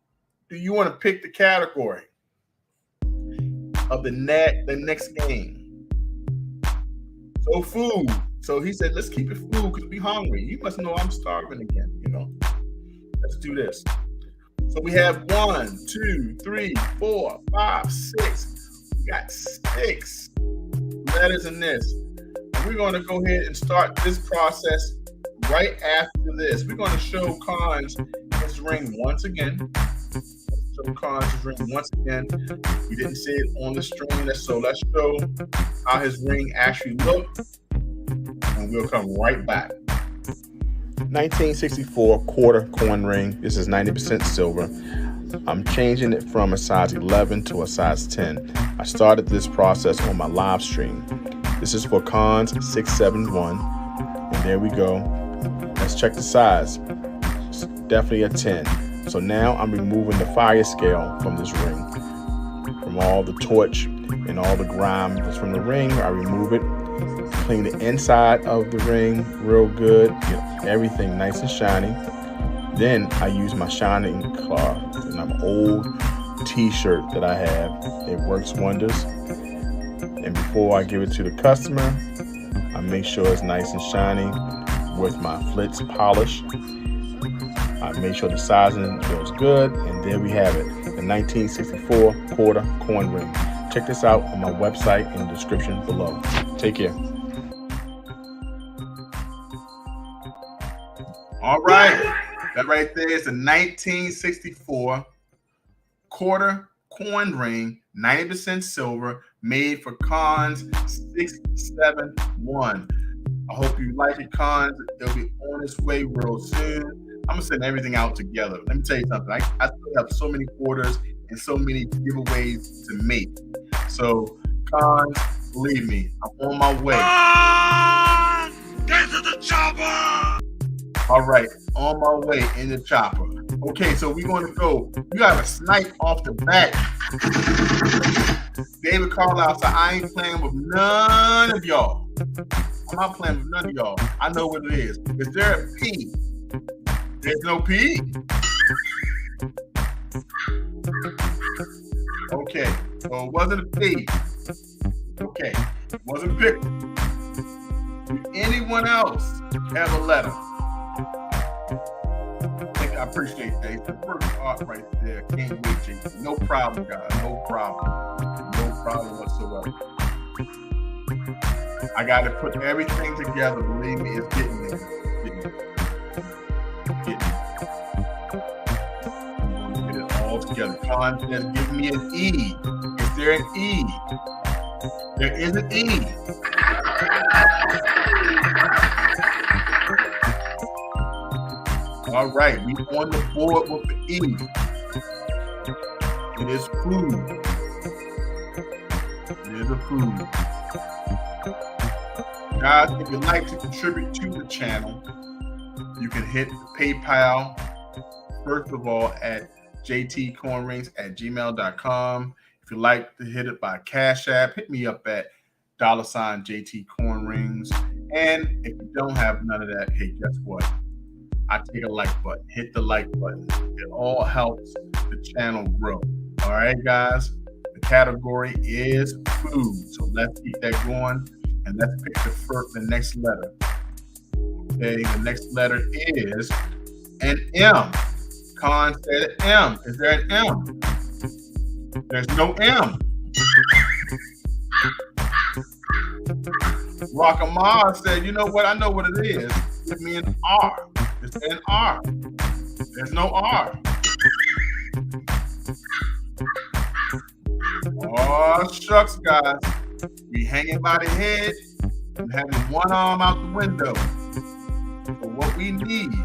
do you want to pick the category of the next game? So food. So he said, let's keep it food because we hungry. You must know I'm starving again, you know. Let's do this. So we have 1, 2, 3, 4, 5, 6. We got 6 letters in this. And we're going to go ahead and start this process right after this. We're going to show Cons his ring once again. Show Cons his ring once again. We didn't see it on the stream, so let's show how his ring actually looked. And we'll come right back. 1964 quarter coin ring. This is 90% silver. I'm changing it from a size 11 to a size 10. I started this process on my live stream. This is for Cons 671. And there we go. Let's check the size. It's definitely a 10. So now I'm removing the fire scale from this ring. From all the torch and all the grime that's from the ring, I remove it, clean the inside of the ring real good, get everything nice and shiny. Then I use my shining cloth, and an old t-shirt that I have. It works wonders. And before I give it to the customer, I make sure it's nice and shiny with my Flitz polish. I make sure the sizing feels good, and there we have it, the 1964 quarter coin ring. Check this out on my website in the description below. Take care. All right, that right there is the 1964 quarter coin ring, 90% silver, made for Cons 671. I hope you like it, Cons. It'll be on its way real soon. I'm gonna send everything out together. Let me tell you something. I still have so many orders and so many giveaways to make. So, Cons, believe me, I'm on my way. Get to the chopper! All right, on my way in the chopper. Okay, so we're going to go. You got a snipe off the bat. David Carlisle said, I ain't playing with none of y'all. I'm not playing with none of y'all. I know what it is. Is there a P? There's no P. Okay, so it wasn't a P. Okay, it wasn't picked. Did anyone else have a letter? I appreciate that. It's the first art right there. Can't wait, JT. No problem, guys. No problem. No problem whatsoever. I got to put everything together. Believe me, it's getting there. Getting there. I'm going to get it all together. Content, give me an E. Is there an E? There is an E. All right, we on the board with the E. It is food. It is a food. Guys, if you'd like to contribute to the channel, you can hit PayPal, first of all, at JTCoinRings@gmail.com. If you'd like to hit it by Cash App, hit me up at $ JTCoinRings. And if you don't have none of that, hey, guess what? I take a like button. Hit the like button. It all helps the channel grow. All right, guys. The category is food. So let's keep that going, and let's pick the next letter. Okay, the next letter is an M. Con said M. Is there an M? There's no M. Rockamar said, you know what? I know what it is. Give me an R. It's an R. There's no R. Oh, shucks, guys. We hanging by the head and having one arm out the window. But what we need is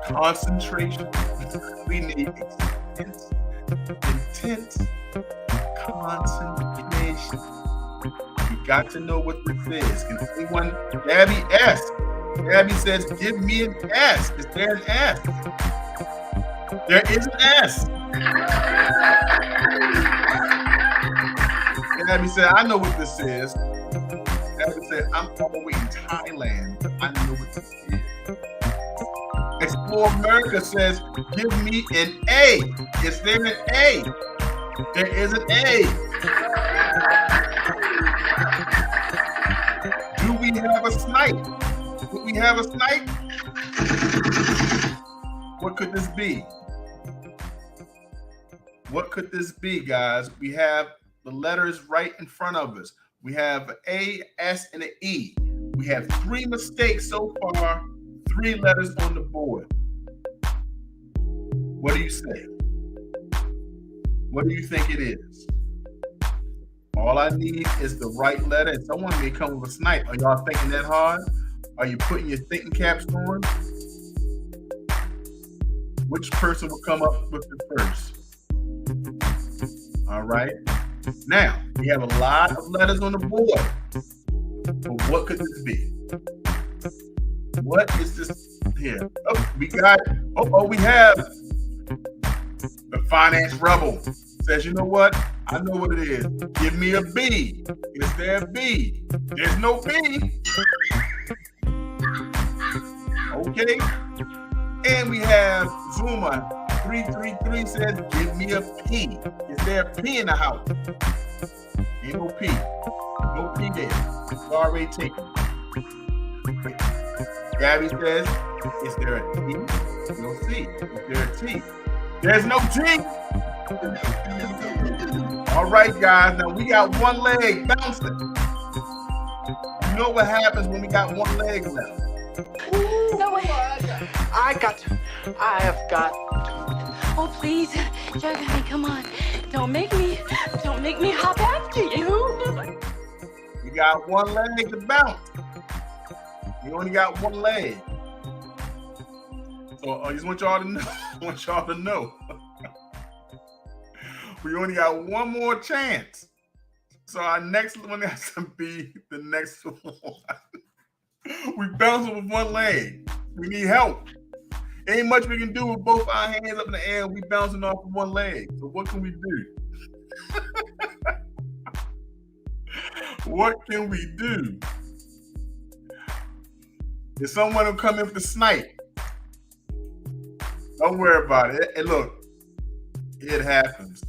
concentration. We need intense concentration. You got to know what this is. Can anyone? Gabby S. Gabby says, give me an S. Is there an S? There is an S. Gabby said, I know what this is. Gabby said, I'm all the way in Thailand. I know what this is. Explore America says, give me an A. Is there an A? There is an A. Do we have a snipe? Would we have a snipe? What could this be? What could this be, guys? We have the letters right in front of us. We have an A, S, and an E. We have 3 mistakes so far, 3 letters on the board. What do you say? What do you think it is? All I need is the right letter, and someone may come with a snipe. Are y'all thinking that hard? Are you putting your thinking caps on? Which person will come up with it first? All right. Now, we have a lot of letters on the board. But what could this be? What is this here? Oh, we got. We have the finance rebel. Says, you know what? I know what it is. Give me a B. Is there a B? There's no B. Okay. And we have Zuma 333 says, give me a P. Is there a P in the house? Ain't no P. No P there. It's already taken. Gabby says, is there a T? No C. Is there a T? There's no T. All right, guys. Now we got one leg bouncing. You know what happens when we got one leg left? No way. I have got to. Oh, please, Jeremy, come on. Don't make me hop after you. We got one leg to bounce. We only got one leg. So I just want y'all to know. We only got one more chance. So our next one has to be the next one. We bouncing with one leg. We need help. Ain't much we can do with both our hands up in the air. We bouncing off with one leg. So what can we do? What can we do? If someone will come in with the snipe, don't worry about it. And look, it happens.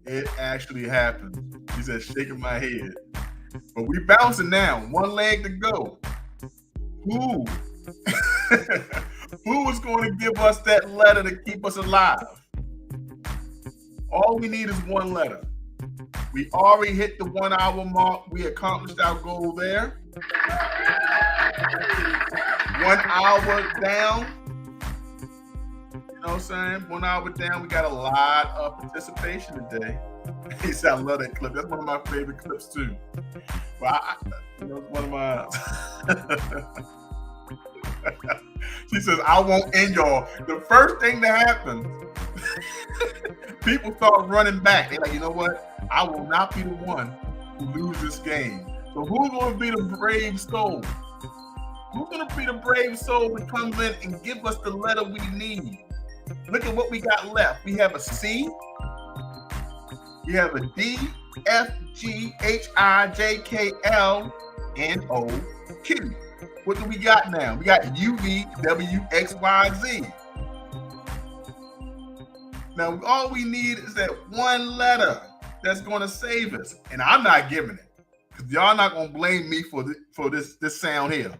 It actually happens. He said, shaking my head. But we bouncing now. One leg to go. Who? Who is going to give us that letter to keep us alive? All we need is one letter. We already hit the 1 hour mark. We accomplished our goal there. 1 hour down. You know what I'm saying? 1 hour down. We got a lot of participation today. He said, I love that clip. That's one of my favorite clips too. But it's one of my. She says, I won't end y'all. The first thing that happens, people start running back. They're like, you know what? I will not be the one who loses this game. So who's going to be the brave soul? Who's going to be the brave soul that comes in and give us the letter we need? Look at what we got left. We have a C. We have a D, F, G, H, I, J, K, L, and O, Q. What do we got now? We got U, V, W, X, Y, Z. Now, all we need is that one letter that's going to save us. And I'm not giving it. Because y'all not going to blame me for this sound here.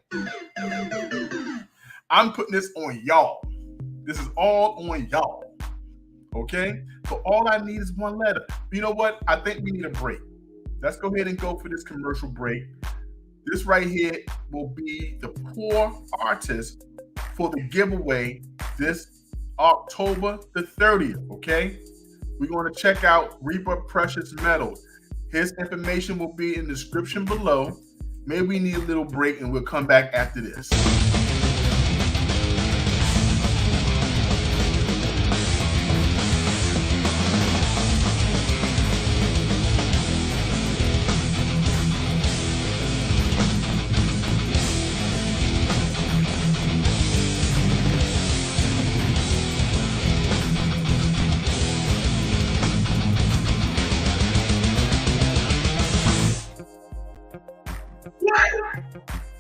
I'm putting this on y'all. This is all on y'all. Okay? So all I need is one letter. You know what? I think we need a break. Let's go ahead and go for this commercial break. This right here will be the poor artist for the giveaway this October the 30th, okay? We're going to check out Reaper Precious Metals. His information will be in the description below. Maybe we need a little break and we'll come back after this.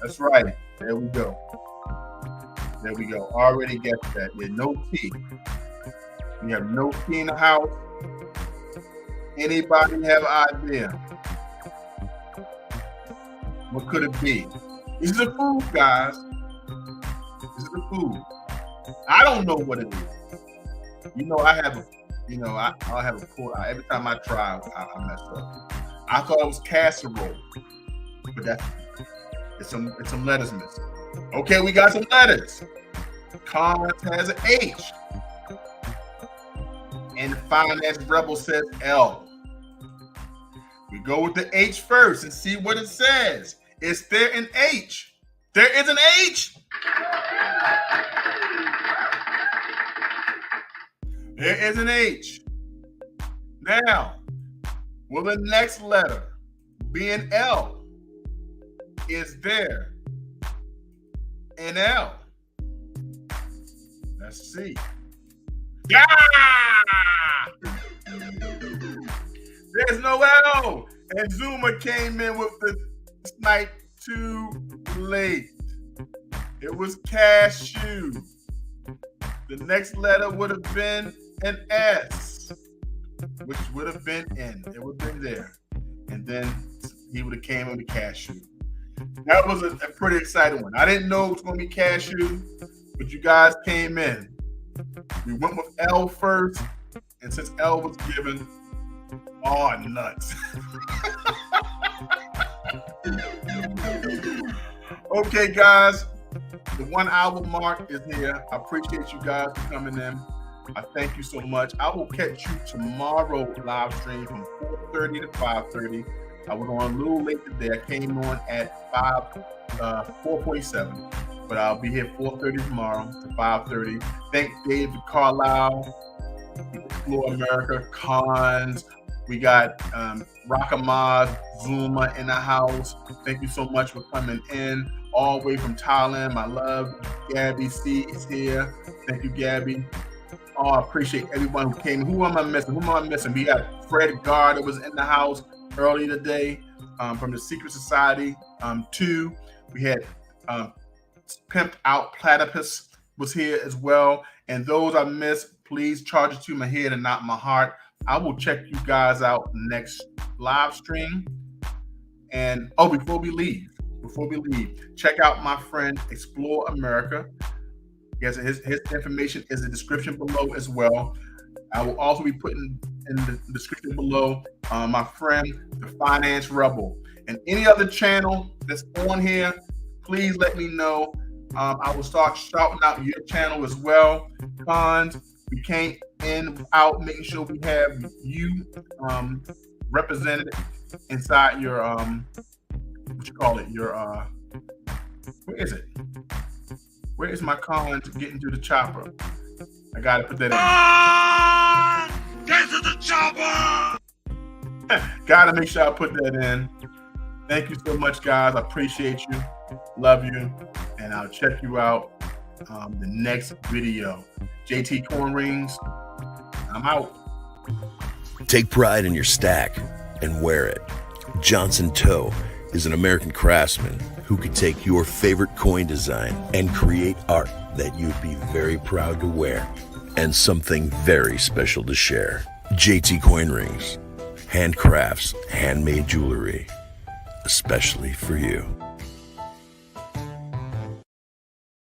That's right. There we go. There we go. Already get that. There's no T. We have no T in the house. Anybody have an idea? What could it be? This is a food, guys. This is a food. I don't know what it is. You know, I have a, I'll have a poor. Every time I try, I mess up. I thought it was casserole, but that's it's some letters missing. Okay, we got some letters. Cons has an H. And Finance Rebel says L. We go with the H first and see what it says. Is there an H? There is an H. There is an H. Now, will the next letter be an L? Is there NL. Let's see. Yeah! There's no L. And Zuma came in with the snipe too late. It was cashew. The next letter would have been an S, which would have been N. It would have been there. And then he would have came in with cashew. That was a pretty exciting one. I didn't know it was going to be cashew, but you guys came in. We went with L first, and since L was given, oh, nuts. Okay, guys, the 1 hour mark is here. I appreciate you guys for coming in. I thank you so much. I will catch you tomorrow live stream from 4:30 to 5:30. I was on a little late today. I came on at 4:47, but I'll be here 4:30 tomorrow to 5:30. Thank David Carlisle, Explore America, Cons. We got Rakamas, Zuma in the house. Thank you so much for coming in all the way from Thailand. My love, Gabby C is here. Thank you, Gabby. Oh, I appreciate everyone who came. Who am I missing? We got Fred Gard that was in the house early today from the Secret Society 2. We had Pimped Out Platypus was here as well. And those I missed, please charge it to my head and not my heart. I will check you guys out next live stream. And before we leave, check out my friend Explore America. His information is in the description below as well. I will also be putting in the description below my friend, the Finance Rebel. And any other channel that's on here, please let me know. I will start shouting out your channel as well. Cons, we came in without making sure we have you represented inside your where is it? Where is my Cons getting to the chopper? I gotta put that in. Get to the chopper! Gotta make sure I put that in. Thank you so much, guys. I appreciate you. Love you. And I'll check you out the next video. JTCoinRings, I'm out. Take pride in your stack and wear it. Johnson Toe is an American craftsman who could take your favorite coin design and create art that you'd be very proud to wear and something very special to share. JTCoinRings, handcrafts, handmade jewelry, especially for you.